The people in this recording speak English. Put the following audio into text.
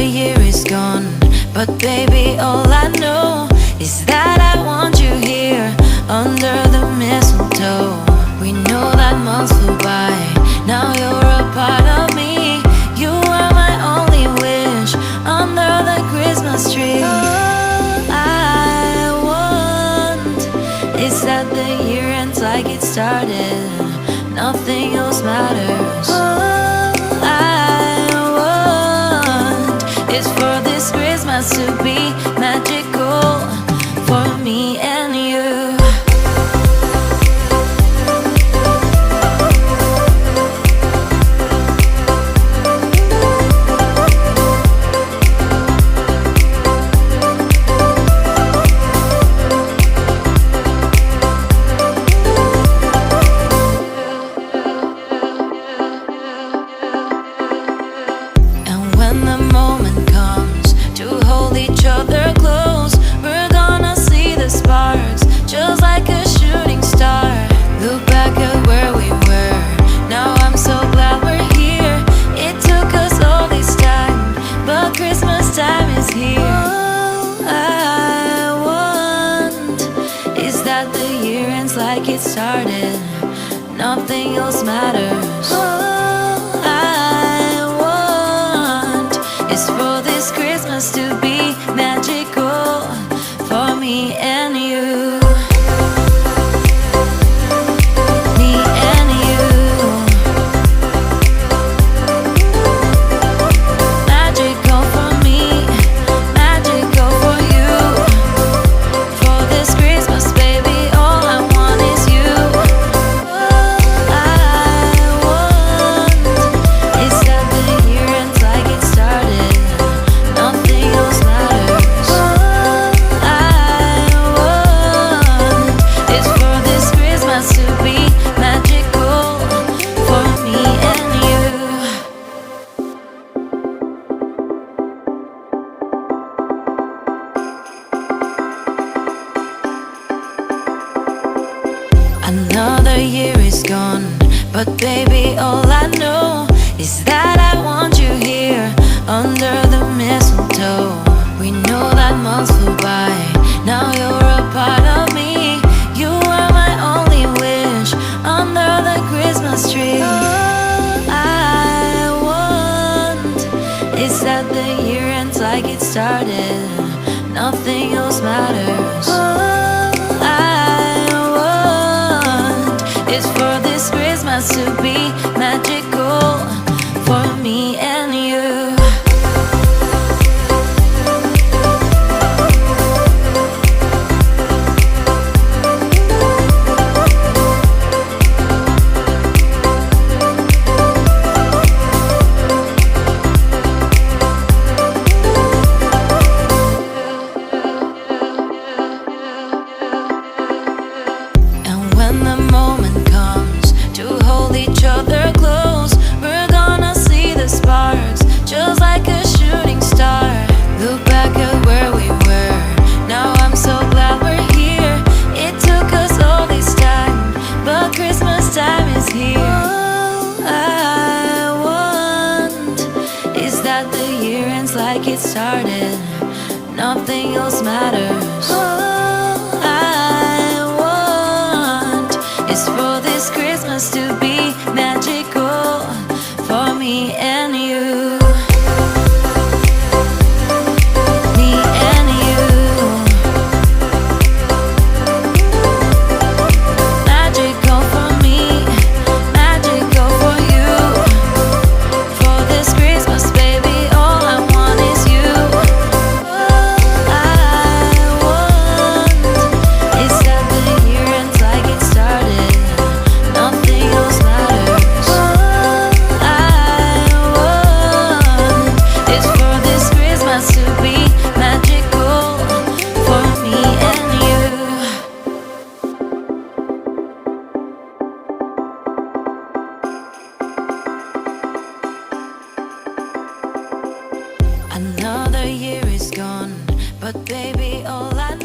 Another year is gone, but baby, all I know is that I want you here under the mistletoe. We know that months flew by, now you're a part of me. You are my only wish under the Christmas tree. All I want is that the year ends like it started, nothing else matters. All I want is for this Christmas to be magical for me and you. When the moment comes to hold each other close, we're gonna see the sparks, just like a shooting star. Look back at where we were, now I'm so glad we're here. It took us all this time, but Christmas time is here. All I want is that the year ends like it started, nothing else matters. For this Christmas to be magical for me and you. Me and you. Magical for me, magical for you. For this Christmas, baby, all I want is you. All I want is that the year ends like it started, nothing else matters. All I want is for this Christmas to be magical for me and you. Another year is gone, but baby, all I know is that I want you here under the mistletoe. We know that months flew by, now you're a part of me. You are my only wish under the Christmas tree. All I want is that the year ends like it started, nothing else matters. All I want is for this Christmas to be magical for me and you. And when the moment comes to hold each other close, we're gonna see the sparks, just like a shooting star. Look back at where we were, now I'm so glad we're here. It took us all this time, but Christmas time is here. All I want is that the year ends like it started, nothing else matters. All I want is for this Christmas to be magical for me and you. Me and you. Magical for me, magical for you. For this Christmas, baby, all I want is you. All I want is that the year ends like it started, nothing else matters. All I want is for this Christmas to be magical for me and you. Another year is gone, but baby, all I